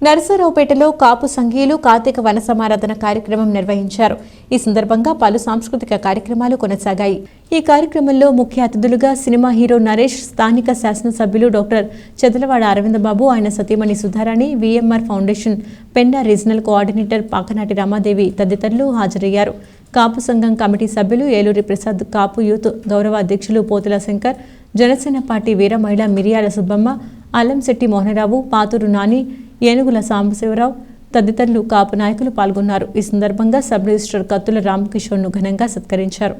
నరసరావుపేటలో కాపు సంఘీయులు కార్తీక వన సమారాధన కార్యక్రమం నిర్వహించారు. ఈ సందర్భంగా పలు సాంస్కృతిక కార్యక్రమాలు కొనసాగాయి. ఈ కార్యక్రమంలో ముఖ్య అతిథులుగా సినిమా హీరో నరేష్, స్థానిక శాసనసభ్యులు డాక్టర్ చెదలవాడ అరవిందబాబు, ఆయన సతీమణి Sudharani, VMR foundation Penna regional coordinator Pakanati Ramadevi తదితరులు హాజరయ్యారు. కాపు సంఘం కమిటీ సభ్యులు ఏలూరి ప్రసాద్, కాపు యూత్ గౌరవ అధ్యక్షులు పోతుల శంకర్, జనసేన పార్టీ వీర మహిళ మిరియాల సుబ్బమ్మ, అల్లంశెట్టి మోహనరావు, పాతూరు నాని, ఏనుగుల సాంబశివరావు తదితరులు కాపు నాయకులు పాల్గొన్నారు. ఈ సందర్భంగా సబ్ రిజిస్ట్రార్ కత్తుల రామకిషోర్ను ఘనంగా సత్కరించారు.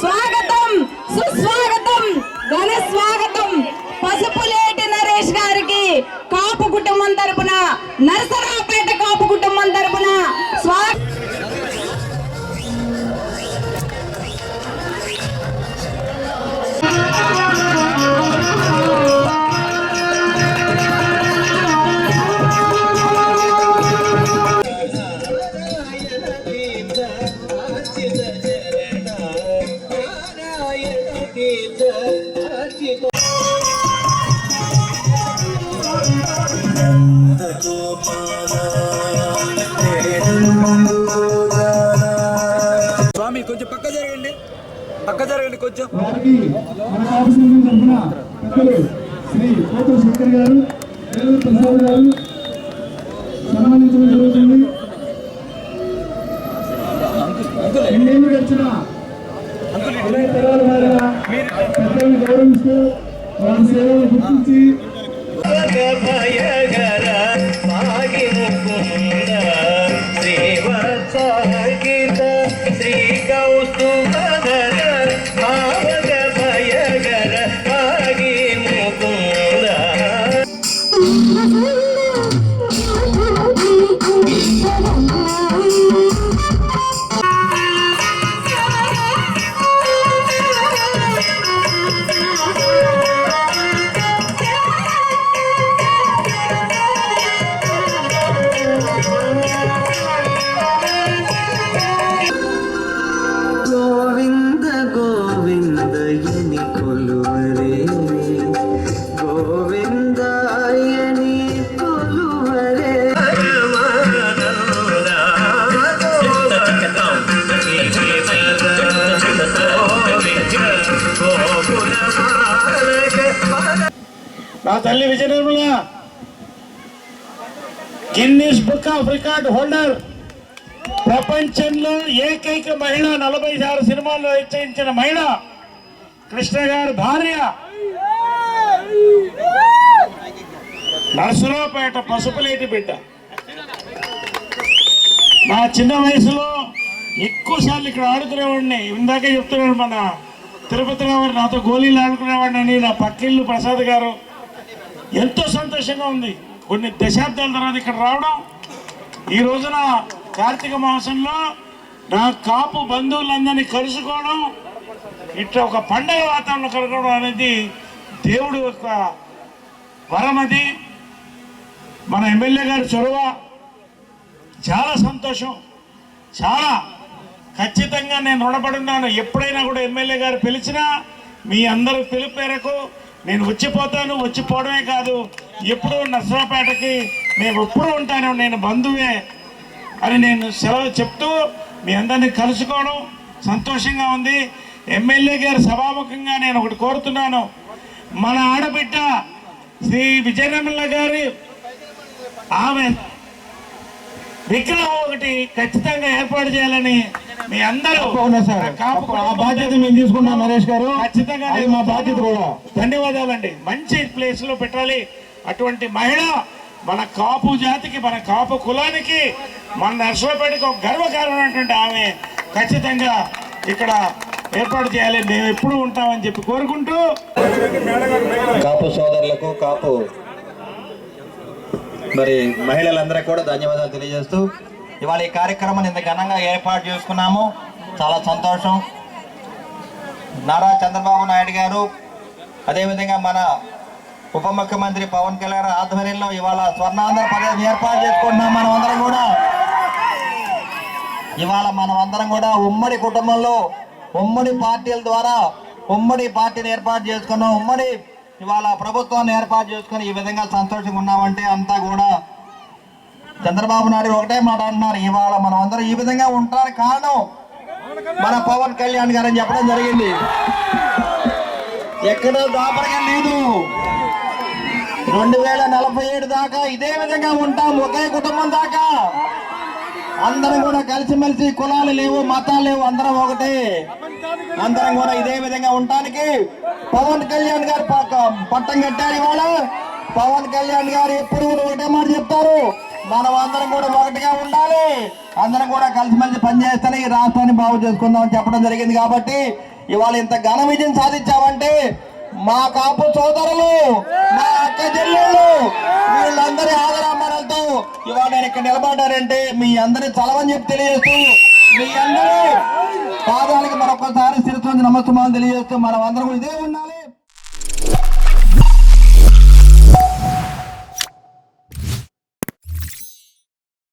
స్వాగతం, సుస్వాగతం, ఘన స్వాగతం పసుపులేటి నరేష్ గారికి కాపు కుటుంబం తరపున, నరసరావుపేట కాపు కుటుంబం తరపున స్వామి కొంచెం పక్క జరగండి కొంచెం. వారికి మన కాపు సంఘం తరఫున పెద్దలు శ్రీ పోతుల శంకర్ గారు, ఏలూరు ప్రసాద్ గారు సన్మానించడం జరుగుతుంది. ఎన్నేళ్ళు గడిచిన 20 తరాల వారిన పెద్దలను గౌరవిస్తూ వారి సేవలను గుర్తించి నా తల్లి Vijaya Nirmala Guinness book of record holder, ప్రపంచంలో ఏకైక మహిళ, 46 సినిమాల్లో నిశ్చయించిన మహిళ, కృష్ణ గారి భార్య, నరసరావుపేట పసుపులేటి బిడ్డ. నా చిన్న వయసులో ఎక్కువసార్లు ఇక్కడ ఆడుకునేవాడిని. ఇందాకే చెప్తున్నాడు మన తిరుపతి రావు నాతో గోళీలు ఆడుకునేవాడిని. నా పక్కిళ్ళు ప్రసాద్ గారు. ఎంతో సంతోషంగా ఉంది కొన్ని దశాబ్దాల తర్వాత ఇక్కడ రావడం. ఈ రోజున కార్తీక మాసంలో నా కాపు బంధువులందరినీ కలుసుకోవడం, ఇట్లా ఒక పండగ వాతావరణం కలుసుకోవడం అనేది దేవుడు యొక్క వరం. అది మన ఎమ్మెల్యే గారి చొరవ. చాలా సంతోషం. చాలా ఖచ్చితంగా నేను రుణపడున్నాను. ఎప్పుడైనా కూడా ఎమ్మెల్యే గారు పిలిచినా మీ అందరూ పిలుపు మేరకు నేను వచ్చిపోతాను. వచ్చిపోవడమే కాదు, ఎప్పుడూ నరసరావుపేటకి నేను ఎప్పుడూ ఉంటాను, నేను బంధువే అని నేను సెలవు చెప్తూ మీ అందరినీ కలుసుకోవడం సంతోషంగా ఉంది. ఎమ్మెల్యే గారు సభాముఖంగా నేను ఒకటి కోరుతున్నాను. మన ఆడబిడ్డ శ్రీ విజయనిర్మల గారి ఆమె విగ్రహం ఒకటి ఖచ్చితంగా ఏర్పాటు చేయాలని మీ అందరూ బాధ్యత మేము తీసుకున్నాం. నరేష్ గారు ఖచ్చితంగా మా బాధ్యత కూడా. ధన్యవాదాలండి. మంచి ప్లేస్ లో పెట్టాలి. అటువంటి మహిళ మన కాపు జాతికి, మన కాపు కులానికి, మన నరసరావుపేటకి ఒక గర్వకారణమైనటువంటి ఆమె ఖచ్చితంగా ఇక్కడ ఏర్పాటు చేయాలి. మేము ఎప్పుడు ఉంటామని చెప్పి కోరుకుంటూ కాపు సోదరులకు, కాపు మరి మహిళలందరికీ కూడా ధన్యవాదాలు తెలియజేస్తూ ఇవాళ ఈ కార్యక్రమాన్ని ఇంత ఘనంగా ఏర్పాటు చేసుకున్నాము. చాలా సంతోషం. నారా చంద్రబాబు నాయుడు గారు, అదేవిధంగా మన ఉప ముఖ్యమంత్రి పవన్ కళ్యాణ్ ఆధ్వర్యంలో ఇవాళ స్వర్ణాంధ్ర ప్రదేశ్ ఏర్పాటు చేసుకుంటున్నాం. మనమందరం కూడా ఉమ్మడి కుటుంబంలో ఉమ్మడి పార్టీల ద్వారా ఉమ్మడి పార్టీని ఏర్పాటు చేసుకున్నాం. ఉమ్మడి ఇవాళ ప్రభుత్వాన్ని ఏర్పాటు చేసుకుని ఈ విధంగా సంతోషంగా ఉన్నామంటే అంతా కూడా చంద్రబాబు నాయుడు ఒకటే మాట అంటున్నారు. ఇవాళ మనం అందరం ఈ విధంగా ఉండడానికి కారణం మన పవన్ కళ్యాణ్ గారు అని చెప్పడం జరిగింది. ఎక్కడో దాపరగా లేదు. 2047 దాకా ఇదే విధంగా ఉంటాం, ఒకే కుటుంబం దాకా. అందరం కూడా కలిసిమెలిసి, కులాలు లేవు, మతాలు లేవు, అందరం ఒకటే. అందరం కూడా ఇదే విధంగా ఉండటానికి పవన్ కళ్యాణ్ గారు పట్టం కట్టారు. ఇవాళ పవన్ కళ్యాణ్ గారు ఎప్పుడు కూడా ఒకటే మాట చెప్తారు, మనం అందరం కూడా ఒకటిగా ఉండాలి, అందరం కూడా కలిసిమెలిసి పనిచేస్తేనే ఈ రాష్ట్రాన్ని బాగు చేసుకుందాం అని చెప్పడం జరిగింది. కాబట్టి ఇవాళ ఇంత ఘన విజయం సాధించామంటే మా కాపు సోదరులు, మా అక్క చెల్లెళ్ళు, వీళ్ళందరి ఆదరామరణలతో ఇవాళ నేను ఇక్కడ నిలబడ్డారంటే మీ అందరి చలవని చెప్పి తెలియజేస్తూ, మీ అందరూ పాదాలకి మరొకసారి శిరస్సు నమస్తమాలు తెలియజేస్తూ మనం అందరం ఇదే ఉండాలి.